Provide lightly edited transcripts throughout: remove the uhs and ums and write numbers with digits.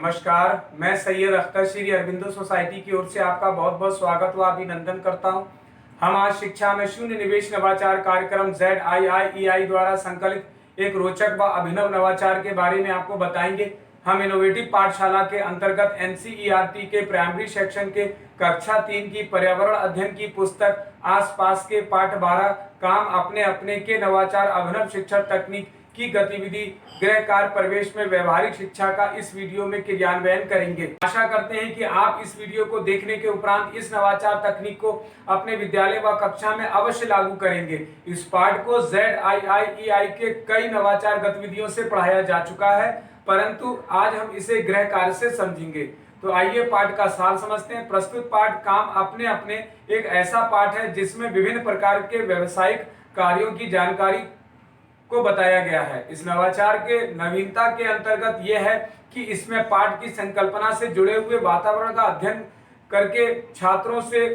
नमस्कार, मैं सैयद अख्तर श्री अरविंदो सोसाइटी की ओर से आपका बहुत बहुत स्वागत व अभिनंदन करता हूं। हम आज शिक्षा में शून्य निवेश नवाचार कार्यक्रम ZIIEI द्वारा संकलित एक रोचक व अभिनव नवाचार के बारे में आपको बताएंगे। हम इनोवेटिव पाठशाला के अंतर्गत NCERT के प्राइमरी सेक्शन के कक्षा 3 की पर्यावरण अध्ययन की पुस्तक आसपास के पाठ 12 काम अपने अपने के नवाचार अभिनव शिक्षण तकनीक की गतिविधि गृह कार्य परिवेश में व्यवहारिक शिक्षा का इस वीडियो में क्रियान्वयन करेंगे। आशा करते हैं कि आप इस वीडियो को देखने के उपरांत इस नवाचार तकनीक को अपने विद्यालय व कक्षा में अवश्य लागू करेंगे। इस पाठ को ZIIEI के कई नवाचार गतिविधियों से पढ़ाया जा चुका है, परंतु आज हम इसे गृह कार्य से समझेंगे। तो आइए पाठ का सार समझते हैं। प्रस्तुत पाठ काम अपने अपने एक ऐसा पाठ है जिसमें विभिन्न प्रकार के व्यवसायिक कार्यों की जानकारी को बताया गया है। इस नवाचार के नवीनता के अंतर्गत यह है कि इसमें पाठ की संकल्पना से जुड़े हुए वातावरण का अध्ययन करके छात्रों से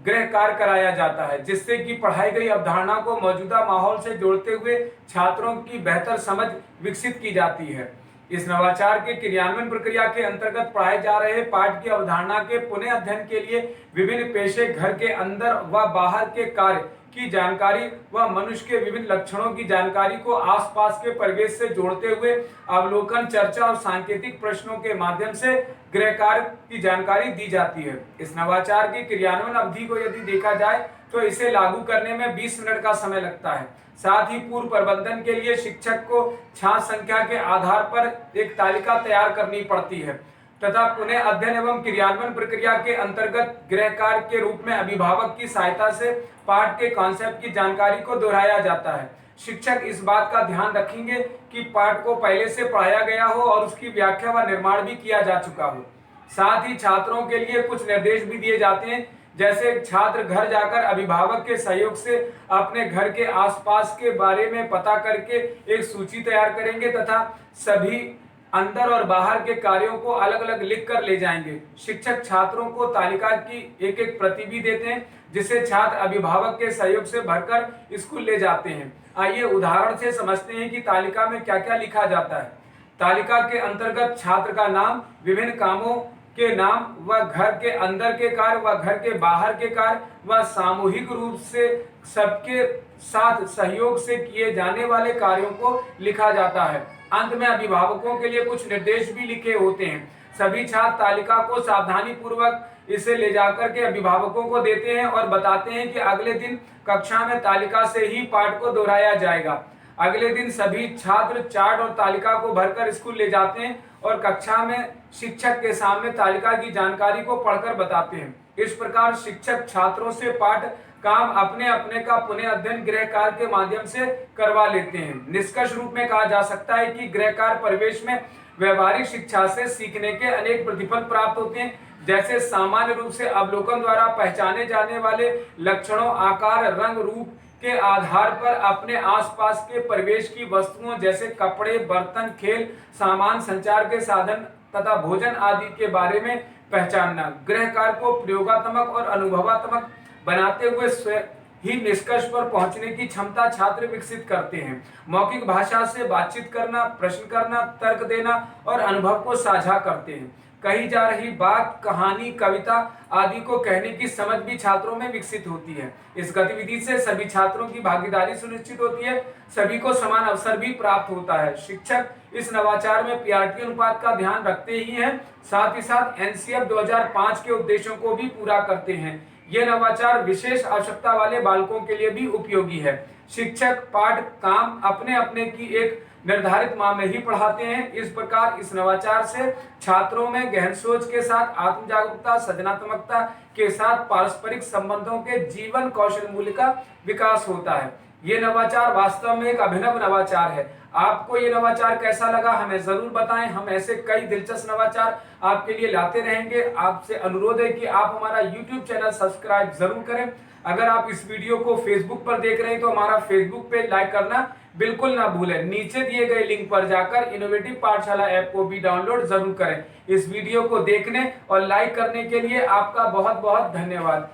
गृह कार्य कराया जाता है, जिससे कि पढ़ाई गई अवधारणा को मौजूदा माहौल से जोड़ते हुए छात्रों की बेहतर समझ विकसित की जाती है। इस नवाचार के क्रियान्वयन प्रक्रिया के अंतर्गत पढ़ाए जा रहे पाठ की अवधारणा के पुनः अध्ययन के लिए विभिन्न पेशे, घर के अंदर व बाहर के कार्य की जानकारी व मनुष्य के विभिन्न लक्षणों की जानकारी को आसपास के परिवेश से जोड़ते हुए अवलोकन, चर्चा और सांकेतिक प्रश्नों के माध्यम से गृह कार्य की जानकारी दी जाती है। इस नवाचार की क्रियान्वयन अवधि को यदि देखा जाए तो इसे लागू करने में 20 मिनट का समय लगता है। साथ ही पूर्व प्रबंधन के लिए शिक्षक को छात्र संख्या के आधार पर एक तालिका तैयार करनी पड़ती है तथा पुनः अध्ययन एवं क्रियान्वयन प्रक्रिया के अंतर्गत गृह कार्य के रूप में अभिभावक की सहायता से पाठ के कॉन्सेप्ट की जानकारी को दोहराया जाता है। शिक्षक इस बात का ध्यान रखेंगे कि पाठ को पहले से पढ़ाया गया हो और उसकी व्याख्या व निर्माण भी किया जा चुका हो। साथ ही छात्रों के लिए कुछ निर्देश भी दिए जाते हैं, जैसे छात्र घर जाकर अभिभावक के सहयोग से अपने घर के आसपास के बारे में पता करके एक सूची तैयार करेंगे तथा सभी अंदर और बाहर के कार्यों को अलग अलग लिख कर ले जाएंगे। शिक्षक छात्रों को तालिका की एक एक प्रति भी देते हैं, जिसे छात्र अभिभावक के सहयोग से भरकर स्कूल ले जाते हैं। आइए उदाहरण से समझते हैं कि तालिका में क्या क्या लिखा जाता है। तालिका के अंतर्गत छात्र का नाम, विभिन्न कामों के नाम व घर के अंदर के कार्य व घर के बाहर के कार्य व सामूहिक रूप से सबके साथ सहयोग से किए जाने वाले कार्यों को लिखा जाता है। अंत में अभिभावकों के लिए कुछ निर्देश भी लिखे होते हैं। सभी छात्र तालिका को सावधानी पूर्वक इसे ले जाकर के अभिभावकों को देते हैं और बताते हैं कि अगले दिन कक्षा में तालिका से ही पाठ को दोहराया जाएगा। अगले दिन सभी छात्र चार्ट और तालिका को भरकर स्कूल ले जाते हैं और कक्षा में शिक्षक के सामने तालिका की जानकारी को पढ़कर बताते हैं। इस प्रकार शिक्षक छात्रों से पाठ काम अपने अपने का पुनः अध्ययन गृह कार्य के माध्यम से करवा लेते हैं। निष्कर्ष रूप में कहा जा सकता है कि गृह कार्य परिवेश में व्यवहारिक शिक्षा से सीखने के अनेक प्रतिफल प्राप्त होते हैं, जैसे सामान्य रूप से अवलोकन द्वारा पहचाने जाने वाले लक्षणों, आकार, रंग, रूप के आधार पर अपने आसपास के परिवेश की वस्तुओं जैसे कपड़े, बर्तन, खेल सामान, संचार के साधन तथा भोजन आदि के बारे में पहचानना। गृह कार्य को प्रयोगात्मक और अनुभवात्मक बनाते हुए स्वयं ही निष्कर्ष पर पहुंचने की क्षमता छात्र विकसित करते हैं। मौखिक भाषा से बातचीत करना, प्रश्न करना, तर्क देना और अनुभव को साझा करते हैं। कही जा रही बात, कहानी, कविता आदि को कहने की समझ भी छात्रों में विकसित होती है। इस गतिविधि से सभी छात्रों की भागीदारी सुनिश्चित होती है, सभी को समान अवसर भी प्राप्त होता है। शिक्षक इस नवाचार में पीआरटी अनुपात का ध्यान रखते ही हैं, साथ ही साथ NCF 2005 के उद्देश्यों को भी पूरा करते हैं। यह नवाचार विशेष आवश्यकता वाले बालकों के लिए भी उपयोगी है। शिक्षक पाठ काम अपने अपने की एक निर्धारित माह में ही पढ़ाते हैं। इस प्रकार इस नवाचार से छात्रों में गहन सोच के साथ आत्म जागरूकता, सृजनात्मकता के साथ पारस्परिक संबंधों के जीवन कौशल मूल्य का विकास होता है। ये नवाचार वास्तव में एक अभिनव नवाचार है। आपको ये नवाचार कैसा लगा हमें जरूर बताएं। हम ऐसे कई दिलचस्प नवाचार आपके लिए लाते रहेंगे। आपसे अनुरोध है कि आप हमारा YouTube चैनल सब्सक्राइब जरूर करें। अगर आप इस वीडियो को फेसबुक पर देख रहे हैं तो हमारा फेसबुक पेज लाइक करना बिल्कुल ना भूलें। नीचे दिए गए लिंक पर जाकर इनोवेटिव पाठशाला ऐप को भी डाउनलोड जरूर करें। इस वीडियो को देखने और लाइक करने के लिए आपका बहुत बहुत धन्यवाद।